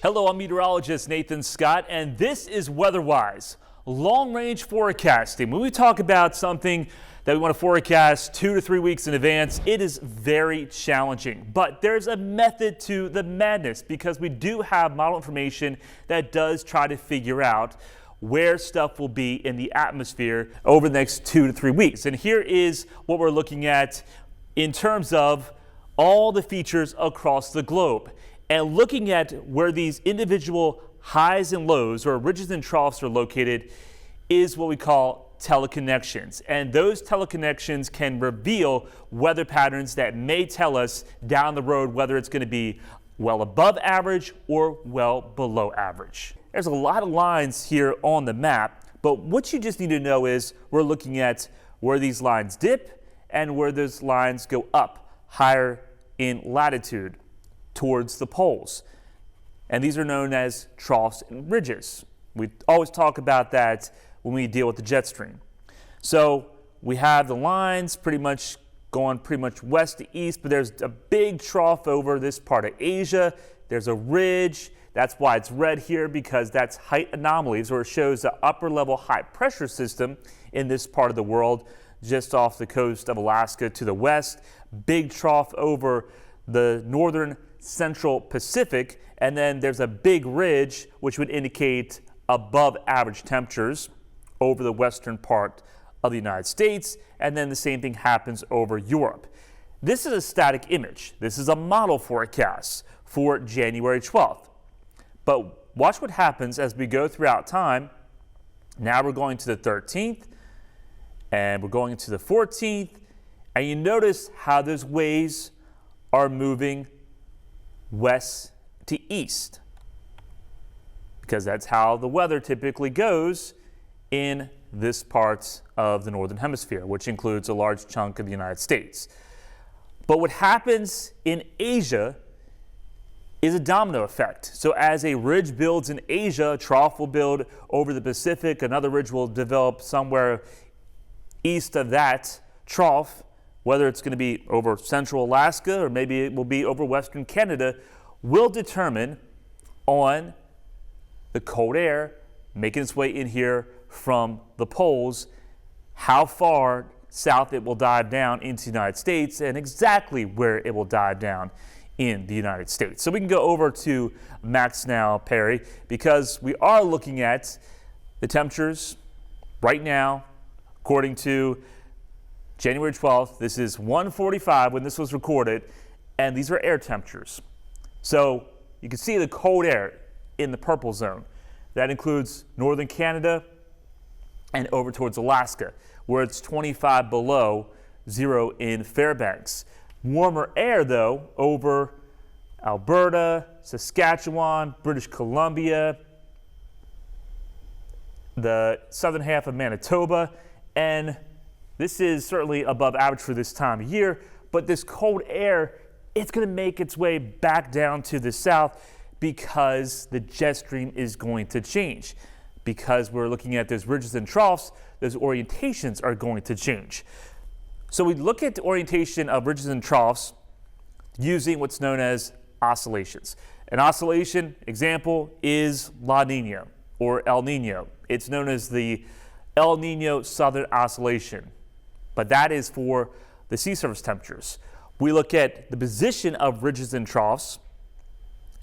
Hello, I'm meteorologist Nathan Scott, and this is WeatherWise, long-range forecasting. When we talk about something that we want to forecast 2 to 3 weeks in advance, it is very challenging. But there's a method to the madness because we do have model information that does try to figure out where stuff will be in the atmosphere over the next 2 to 3 weeks. And here is what we're looking at in terms of all the features across the globe. And looking at where these individual highs and lows or ridges and troughs are located is what we call teleconnections. And those teleconnections can reveal weather patterns that may tell us down the road whether it's going to be well above average or well below average. There's a lot of lines here on the map, but what you just need to know is we're looking at where these lines dip and where those lines go up higher in latitude towards the poles. And these are known as troughs and ridges. We always talk about that when we deal with the jet stream. So we have the lines pretty much going west to east, but there's a big trough over this part of Asia. There's a ridge. That's why it's red here, because that's height anomalies, or it shows the upper level high pressure system in this part of the world, just off the coast of Alaska to the west. Big trough over the northern central Pacific, and then there's a big ridge which would indicate above average temperatures over the western part of the United States, and then the same thing happens over Europe. This is a static image. This is a model forecast for January 12th. But watch what happens as we go throughout time. Now we're going to the 13th, and we're going into the 14th, and you notice how those waves are moving west to east, because that's how the weather typically goes in this part of the northern hemisphere, which includes a large chunk of the United States. But what happens in Asia is a domino effect. So as a ridge builds in Asia, a trough will build over the Pacific, another ridge will develop somewhere east of that trough. Whether it's going to be over central Alaska or maybe it will be over western Canada will determine on the cold air making its way in here from the poles, how far south it will dive down into the United States and exactly where it will dive down in the United States. So we can go over to max now, Perry, because we are looking at the temperatures right now according to January 12th, this is 1:45 when this was recorded, and these are air temperatures. So you can see the cold air in the purple zone. That includes northern Canada and over towards Alaska, where it's 25 below zero in Fairbanks. Warmer air, though, over Alberta, Saskatchewan, British Columbia, the southern half of Manitoba, and this is certainly above average for this time of year, but this cold air, it's going to make its way back down to the south because the jet stream is going to change. Because we're looking at those ridges and troughs, those orientations are going to change. So we look at the orientation of ridges and troughs using what's known as oscillations. An oscillation example is La Nina or El Nino. It's known as the El Nino Southern Oscillation, but that is for the sea surface temperatures. We look at the position of ridges and troughs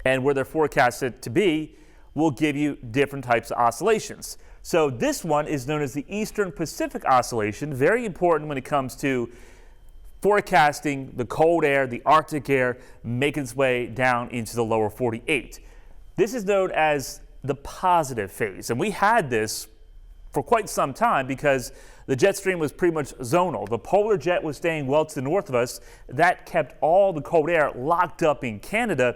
and where they're forecasted to be will give you different types of oscillations. So this one is known as the Eastern Pacific Oscillation, very important when it comes to forecasting the cold air, the Arctic air, making its way down into the lower 48. This is known as the positive phase, and we had this for quite some time because the jet stream was pretty much zonal. The polar jet was staying well to the north of us. That kept all the cold air locked up in Canada,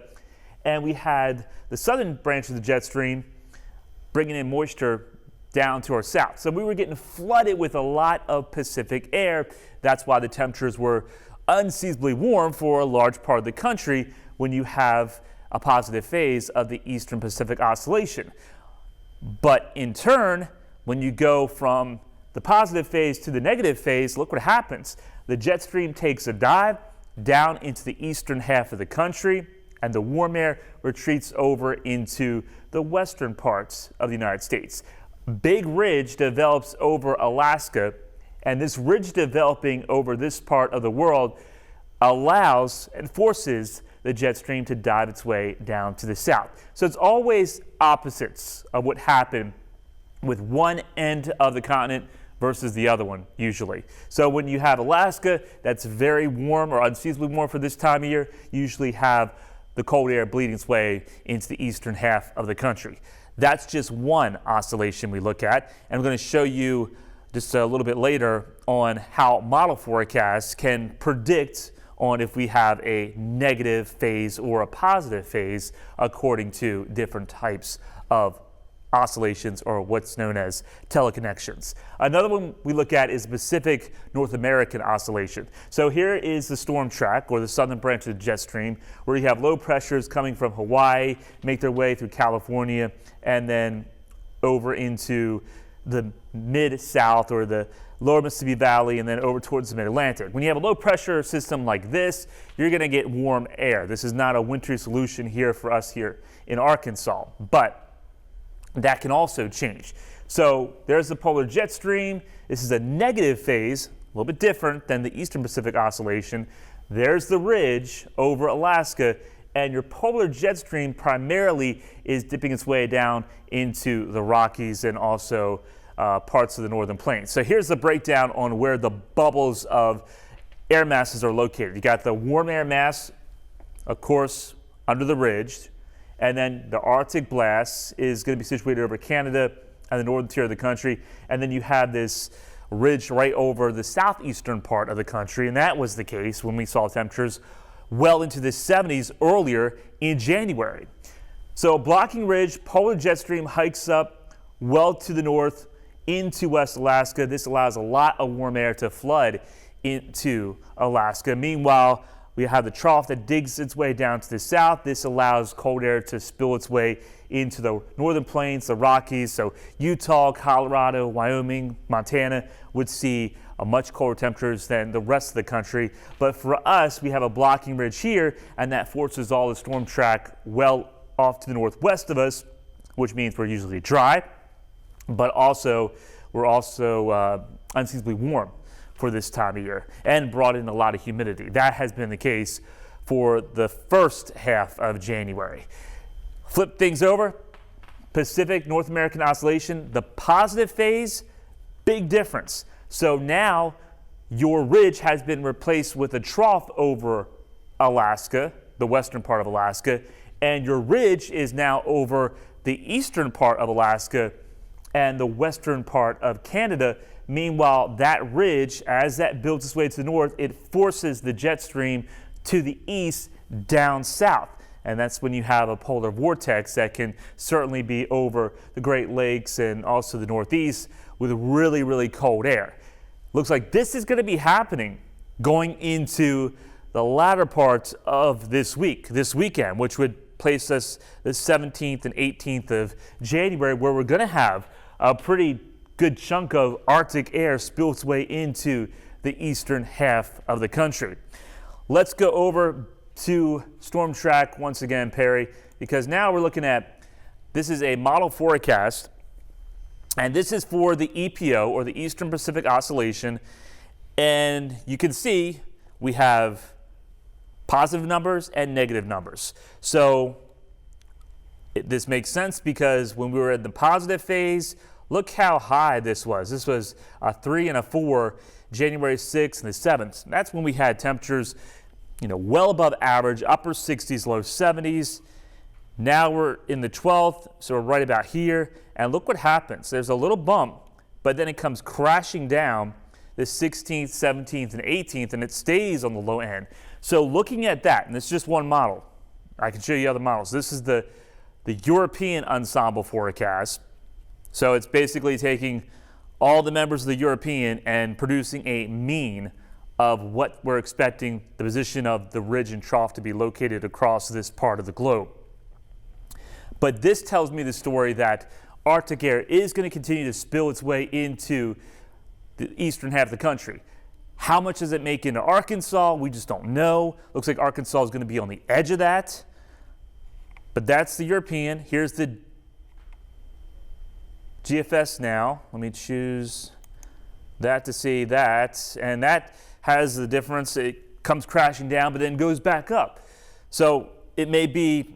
and we had the southern branch of the jet stream bringing in moisture down to our south. So we were getting flooded with a lot of Pacific air. That's why the temperatures were unseasonably warm for a large part of the country when you have a positive phase of the Eastern Pacific Oscillation. But in turn, when you go from the positive phase to the negative phase, look what happens. The jet stream takes a dive down into the eastern half of the country, and the warm air retreats over into the western parts of the United States. Big ridge develops over Alaska, and this ridge developing over this part of the world allows and forces the jet stream to dive its way down to the south. So it's always opposites of what happened with one end of the continent versus the other one, usually. So when you have Alaska, that's very warm or unseasonably warm for this time of year, you usually have the cold air bleeding its way into the eastern half of the country. That's just one oscillation we look at, and I'm going to show you just a little bit later on how model forecasts can predict on if we have a negative phase or a positive phase according to different types of oscillations, or what's known as teleconnections. Another one we look at is Pacific North American oscillation. So here is the storm track, or the southern branch of the jet stream, where you have low pressures coming from Hawaii, make their way through California, and then over into the mid-south or the lower Mississippi Valley, and then over towards the mid-Atlantic. When you have a low pressure system like this, you're going to get warm air. This is not a wintry solution here for us here in Arkansas, but that can also change. So there's the polar jet stream. This is a negative phase, a little bit different than the Eastern Pacific oscillation. There's the ridge over Alaska, and your polar jet stream primarily is dipping its way down into the Rockies and also parts of the northern plains. So here's the breakdown on where the bubbles of air masses are located. You got the warm air mass, of course, under the ridge, and then the Arctic blast is going to be situated over Canada and the northern tier of the country, and then you have this ridge right over the southeastern part of the country, and that was the case when we saw temperatures well into the 70s earlier in January. So blocking ridge, polar jet stream hikes up well to the north into West Alaska. This allows a lot of warm air to flood into Alaska. Meanwhile, we have the trough that digs its way down to the south. This allows cold air to spill its way into the northern plains, the Rockies. So Utah, Colorado, Wyoming, Montana would see a much colder temperatures than the rest of the country. But for us, we have a blocking ridge here, and that forces all the storm track well off to the northwest of us, which means we're usually dry, but also we're also unseasonably warm for this time of year, and brought in a lot of humidity. That has been the case for the first half of January. Flip things over, Pacific North American oscillation, the positive phase, big difference. So now your ridge has been replaced with a trough over Alaska, the western part of Alaska, and your ridge is now over the eastern part of Alaska and the western part of Canada. Meanwhile, that ridge, as that builds its way to the north, it forces the jet stream to the east down south. And that's when you have a polar vortex that can certainly be over the Great Lakes and also the Northeast with really, really cold air. Looks like this is going to be happening going into the latter part of this weekend, which would place us the 17th and 18th of January, where we're going to have a pretty good chunk of Arctic air spill its way into the eastern half of the country. Let's go over to storm track once again, Perry, because now we're looking at, this is a model forecast, and this is for the EPO, or the Eastern Pacific Oscillation, and you can see we have positive numbers and negative numbers. So this makes sense because when we were in the positive phase, look how high this was. This was a 3 and a 4, January 6th and the 7th. That's when we had temperatures, well above average, upper 60s, low 70s. Now we're in the 12th, so we're right about here. And look what happens. There's a little bump, but then it comes crashing down the 16th, 17th, and 18th, and it stays on the low end. So looking at that, and this is just one model. I can show you other models. This is the European ensemble forecast. So it's basically taking all the members of the European and producing a mean of what we're expecting the position of the ridge and trough to be located across this part of the globe. But this tells me the story that Arctic air is going to continue to spill its way into the eastern half of the country. How much does it make into Arkansas? We just don't know. Looks like Arkansas is going to be on the edge of that. But that's the European. Here's the GFS now. Let me choose that to see that. And that has the difference. It comes crashing down, but then goes back up. So it may be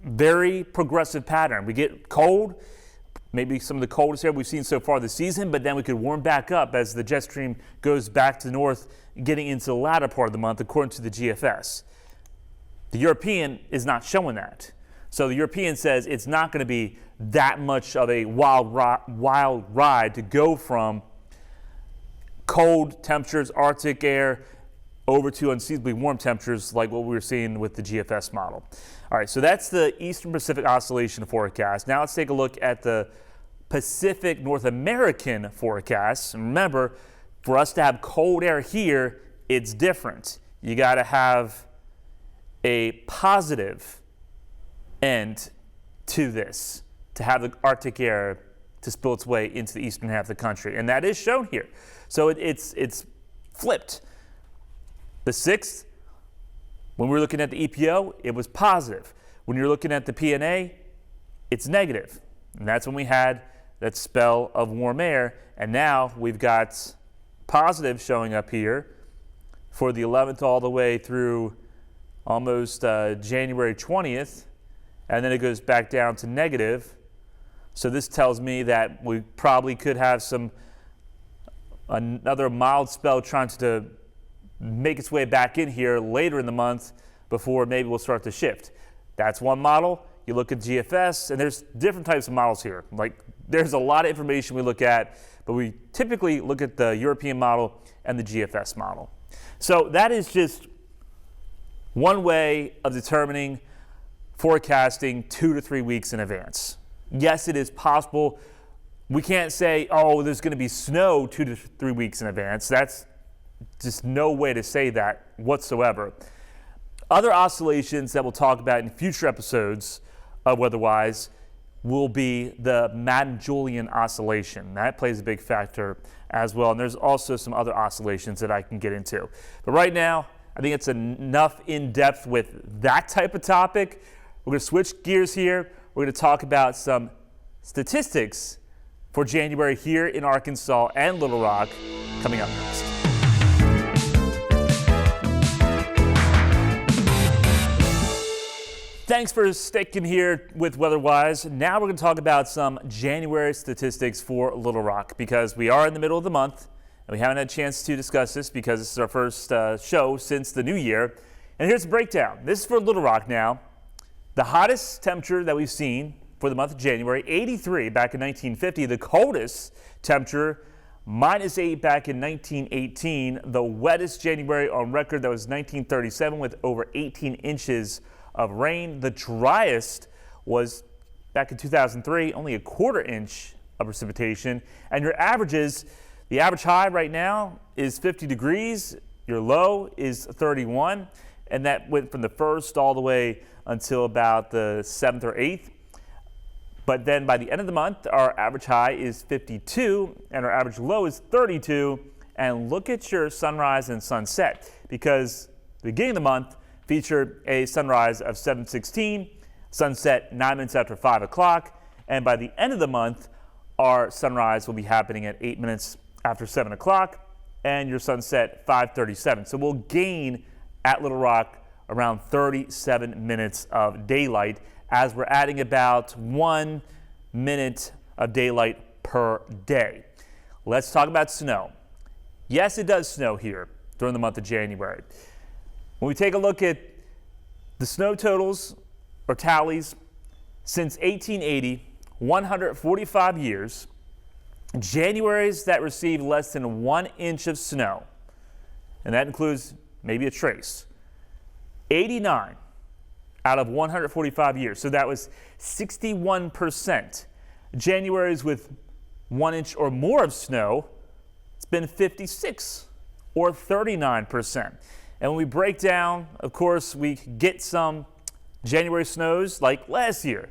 very progressive pattern. We get cold, maybe some of the coldest air we've seen so far this season, but then we could warm back up as the jet stream goes back to the north, getting into the latter part of the month, according to the GFS. The European is not showing that. So the European says it's not going to be that much of a wild ride to go from cold temperatures, Arctic air, over to unseasonably warm temperatures like what we were seeing with the GFS model. All right, so that's the Eastern Pacific Oscillation forecast. Now let's take a look at the Pacific North American forecast. And remember, for us to have cold air here, it's different. You got to have a positive end to this, to have the Arctic air to spill its way into the eastern half of the country. And that is shown here. So it's flipped. The 6th, when we were looking at the EPO, it was positive. When you're looking at the PNA, it's negative. And that's when we had that spell of warm air. And now we've got positive showing up here for the 11th all the way through almost January 20th. And then it goes back down to negative. So this tells me that we probably could have another mild spell trying to make its way back in here later in the month before maybe we'll start to shift. That's one model. You look at GFS, and there's different types of models here. Like, there's a lot of information we look at, but we typically look at the European model and the GFS model. So that is just one way of determining forecasting 2 to 3 weeks in advance. Yes, it is possible. We can't say, oh, there's going to be snow 2 to 3 weeks in advance. That's just no way to say that whatsoever. Other oscillations that we'll talk about in future episodes of Weatherwise will be the Madden-Julian oscillation. That plays a big factor as well. And there's also some other oscillations that I can get into. But right now, I think it's enough in depth with that type of topic. We're going to switch gears here. We're going to talk about some statistics for January here in Arkansas and Little Rock coming up next. Thanks for sticking here with Weatherwise. Now we're going to talk about some January statistics for Little Rock because we are in the middle of the month and we haven't had a chance to discuss this because this is our first show since the new year. And here's the breakdown. This is for Little Rock now. The hottest temperature that we've seen for the month of January, 83 back in 1950. The coldest temperature, -8 back in 1918. The wettest January on record, that was 1937 with over 18 inches of rain. The driest was back in 2003, only a 1/4 inch of precipitation. And your averages, the average high right now is 50 degrees. Your low is 31. And that went from the 1st all the way until about the 7th or 8th. But then by the end of the month, our average high is 52 and our average low is 32. And look at your sunrise and sunset, because the beginning of the month featured a sunrise of 7:16, sunset 9 minutes after 5 o'clock. And by the end of the month, our sunrise will be happening at 8 minutes after 7 o'clock and your sunset 5:37. So we'll gain at Little Rock around 37 minutes of daylight as we're adding about 1 minute of daylight per day. Let's talk about snow. Yes, it does snow here during the month of January. When we take a look at the snow totals or tallies since 1880, 145 years, Januaries that received less than 1 inch of snow, and that includes maybe a trace, 89 out of 145 years. So that was 61%. Januaries with 1 inch or more of snow, it's been 56 or 39%. And when we break down, of course, we get some January snows like last year.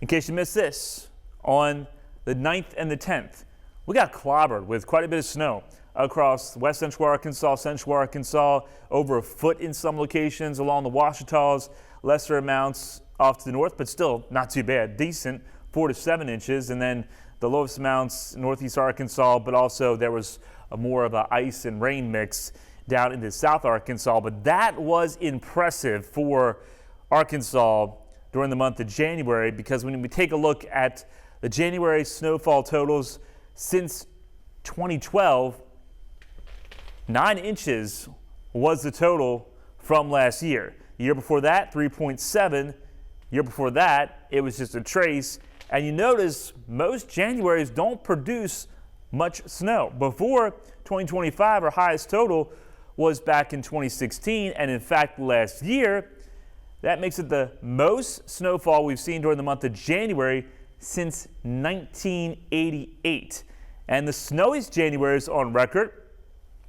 In case you missed this, on the 9th and the 10th, we got clobbered with quite a bit of snow across west central Arkansas, over a foot in some locations along the Ouachitas, lesser amounts off to the north, but still not too bad. Decent, 4 to 7 inches. And then the lowest amounts northeast Arkansas, but also there was more of an ice and rain mix down into South Arkansas. But that was impressive for Arkansas during the month of January, because when we take a look at the January snowfall totals since 2012, 9 inches was the total from last year. The year before that, 3.7. Year before that, it was just a trace. And you notice most Januaries don't produce much snow. Before 2025, our highest total was back in 2016. And in fact, last year, that makes it the most snowfall we've seen during the month of January since 1988. And the snowiest January is on record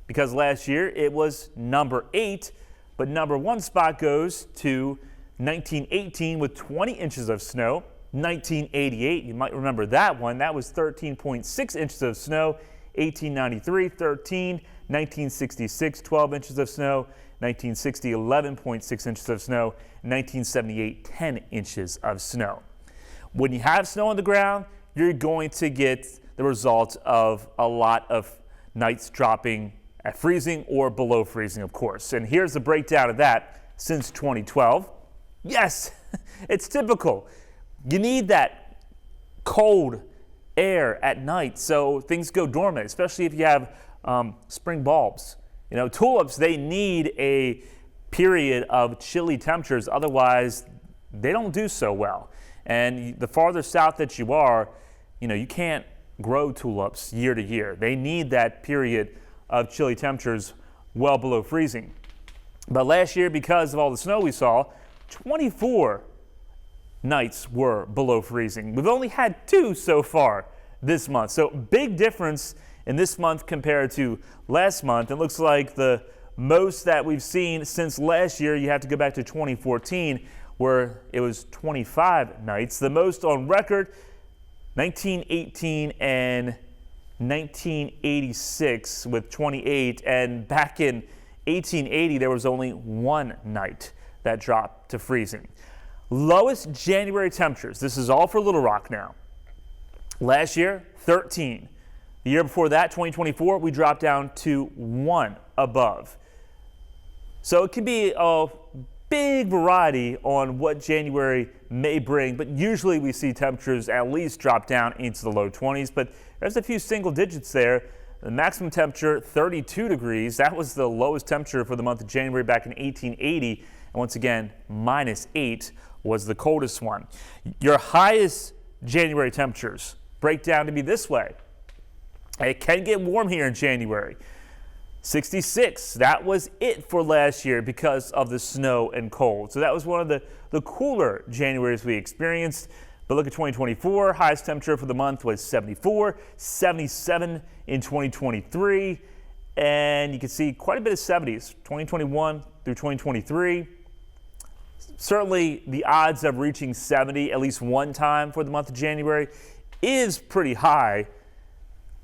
because last year it was number 8, but number 1 spot goes to 1918 with 20 inches of snow. 1988, you might remember that one. That was 13.6 inches of snow. 1893, 13. 1966, 12 inches of snow. 1960, 11.6 inches of snow. 1978, 10 inches of snow. When you have snow on the ground, you're going to get the result of a lot of nights dropping at freezing or below freezing, of course. And here's the breakdown of that since 2012. Yes, it's typical. You need that cold air at night so things go dormant, especially if you have spring bulbs. You know, tulips, they need a period of chilly temperatures, otherwise they don't do so well. And the farther south that you are, you know, you can't grow tulips year to year. They need that period of chilly temperatures well below freezing. But last year, because of all the snow we saw, 24 nights were below freezing. We've only had 2 so far this month. So big difference in this month compared to last month. It looks like the most that we've seen since last year, you have to go back to 2014, where it was 25 nights. The most on record, 1918 and 1986 with 28. And back in 1880, there was only 1 night that dropped to freezing. Lowest January temperatures, this is all for Little Rock now. Last year, 13. The year before that, 2024, we dropped down to 1 above. So it can be a big variety on what January may bring, but usually we see temperatures at least drop down into the low 20s, but there's a few single digits there. The maximum temperature, 32 degrees. That was the lowest temperature for the month of January back in 1880. And once again, -8 was the coldest one. Your highest January temperatures break down to be this way. It can get warm here in January. 66, that was it for last year because of the snow and cold. So that was one of the cooler Januaries we experienced. But look at 2024, highest temperature for the month was 74, 77 in 2023. And you can see quite a bit of 70s, 2021 through 2023. Certainly the odds of reaching 70 at least one time for the month of January is pretty high.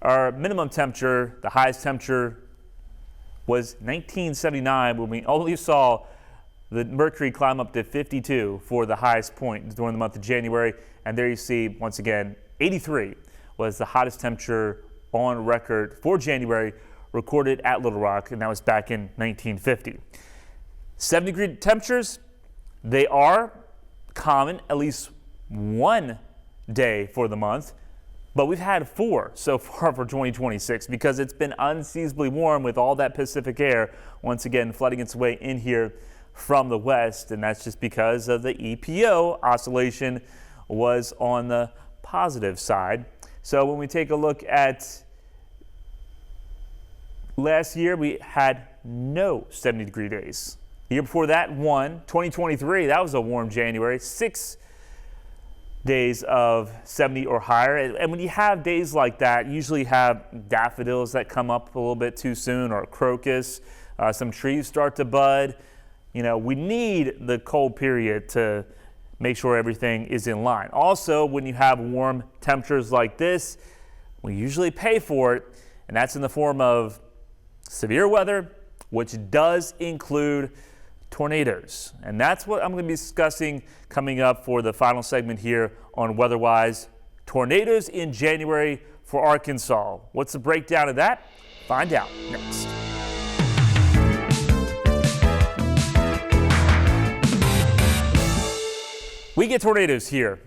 Our minimum temperature, the highest temperature, was 1979 when we only saw the mercury climb up to 52 for the highest point during the month of January. And there you see, once again, 83 was the hottest temperature on record for January recorded at Little Rock, and that was back in 1950. 70-degree temperatures, they are common at least one day for the month. But we've had 4 so far for 2026 because it's been unseasonably warm with all that Pacific air once again flooding its way in here from the west. And that's just because of the EPO oscillation was on the positive side. So when we take a look at last year, we had no 70-degree days. The year before that, 1. 2023, that was a warm January, 6 days of 70 or higher. And when you have days like that, you usually have daffodils that come up a little bit too soon, or crocus. Some trees start to bud. You know, we need the cold period to make sure everything is in line. Also, when you have warm temperatures like this, we usually pay for it, and that's in the form of severe weather, which does include tornadoes. And that's what I'm going to be discussing coming up for the final segment here on Weatherwise. Tornadoes in January for Arkansas. What's the breakdown of that? Find out next. We get tornadoes here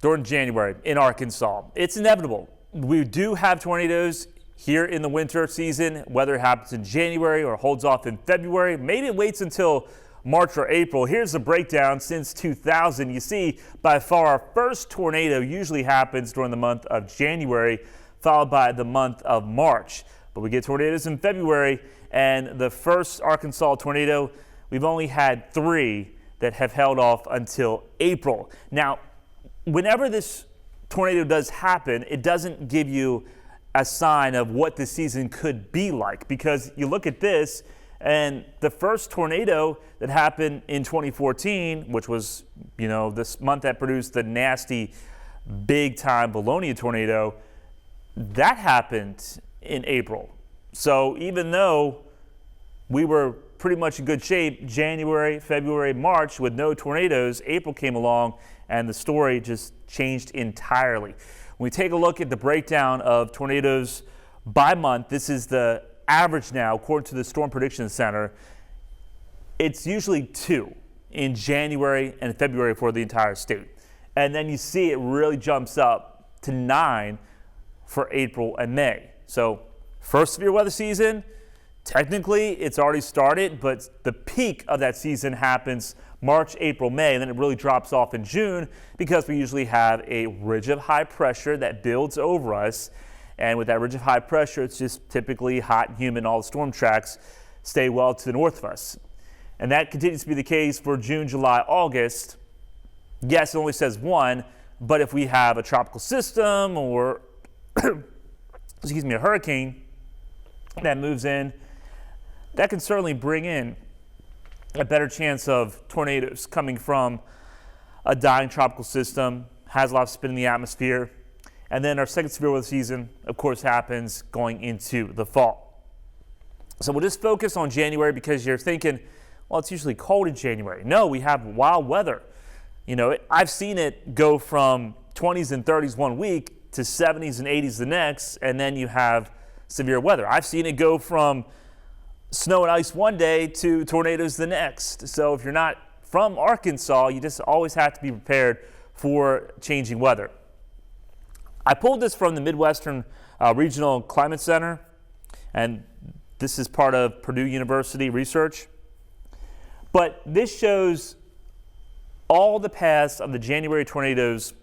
during January in Arkansas. It's inevitable. We do have tornadoes here in the winter season, whether it happens in January or holds off in February. Maybe it waits until March or April. Here's the breakdown since 2000. You see, by far, our first tornado usually happens during the month of January, followed by the month of March. But we get tornadoes in February, and the first Arkansas tornado, we've only had 3 that have held off until April. Now, whenever this tornado does happen, it doesn't give you a sign of what the season could be like, because you look at this, and the first tornado that happened in 2014, which was, this month that produced the nasty big-time Bologna tornado, that happened in April. So even though we were pretty much in good shape January, February, March with no tornadoes, April came along and the story just changed entirely. When we take a look at the breakdown of tornadoes by month, this is the average now according to the Storm Prediction Center. It's usually 2 in January and February for the entire state. And then you see it really jumps up to 9 for April and May. So first severe weather season, technically it's already started, but the peak of that season happens March, April, May, and then it really drops off in June because we usually have a ridge of high pressure that builds over us. And with that ridge of high pressure, it's just typically hot and humid. All the storm tracks stay well to the north of us. And that continues to be the case for June, July, August. Yes, it only says 1, but if we have a tropical system or a hurricane that moves in, that can certainly bring in a better chance of tornadoes coming from a dying tropical system, has a lot of spin in the atmosphere. And then our second severe weather season, of course, happens going into the fall. So we'll just focus on January because you're thinking, well, it's usually cold in January. No, we have wild weather. I've seen it go from 20s and 30s one week to 70s and 80s the next, and then you have severe weather. I've seen it go from snow and ice one day to tornadoes the next. So if you're not from Arkansas, you just always have to be prepared for changing weather. I pulled this from the Midwestern Regional Climate Center, and this is part of Purdue University research. But this shows all the paths of the January tornadoes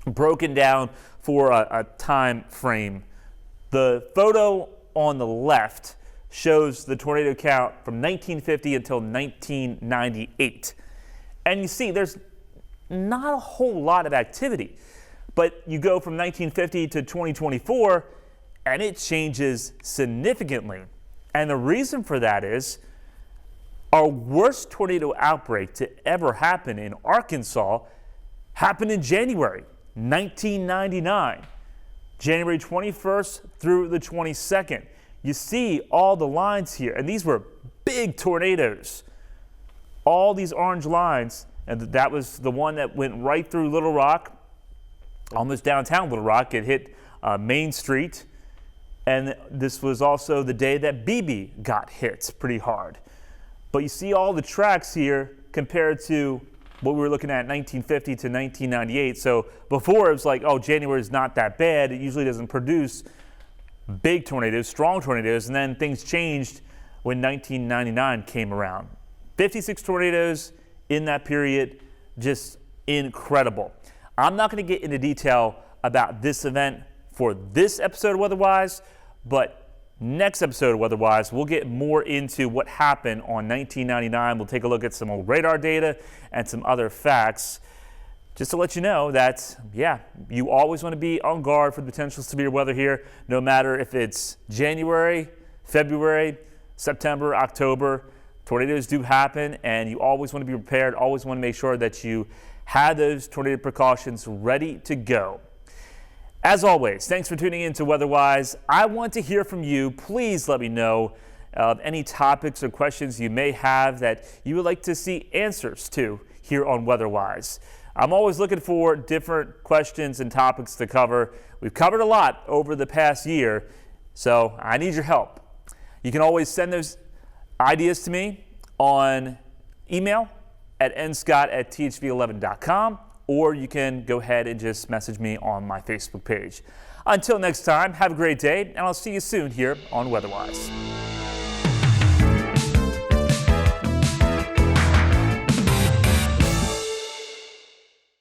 broken down for a time frame. The photo on the left shows the tornado count from 1950 until 1998. And you see there's not a whole lot of activity. But you go from 1950 to 2024, and it changes significantly. And the reason for that is our worst tornado outbreak to ever happen in Arkansas happened in January 1999, January 21st through the 22nd. You see all the lines here, and these were big tornadoes. All these orange lines, and that was the one that went right through Little Rock, almost downtown Little Rock. It hit Main Street, and this was also the day that Beebe got hit pretty hard. But you see all the tracks here compared to what we were looking at 1950 to 1998. So before it was like, oh, January is not that bad. It usually doesn't produce big tornadoes, strong tornadoes, and then things changed when 1999 came around. 56 tornadoes in that period, just incredible. I'm not going to get into detail about this event for this episode of Weatherwise, but next episode of Weatherwise, we'll get more into what happened on 1999. We'll take a look at some old radar data and some other facts, just to let you know that, you always want to be on guard for the potential severe weather here, no matter if it's January, February, September, October. Tornadoes do happen, and you always want to be prepared, always want to make sure that you have those tornado precautions ready to go. As always, thanks for tuning in to Weatherwise. I want to hear from you. Please let me know of any topics or questions you may have that you would like to see answers to here on WeatherWise. I'm always looking for different questions and topics to cover. We've covered a lot over the past year, so I need your help. You can always send those ideas to me on email at nscott@thv11.com, or you can go ahead and just message me on my Facebook page. Until next time, have a great day, and I'll see you soon here on WeatherWise.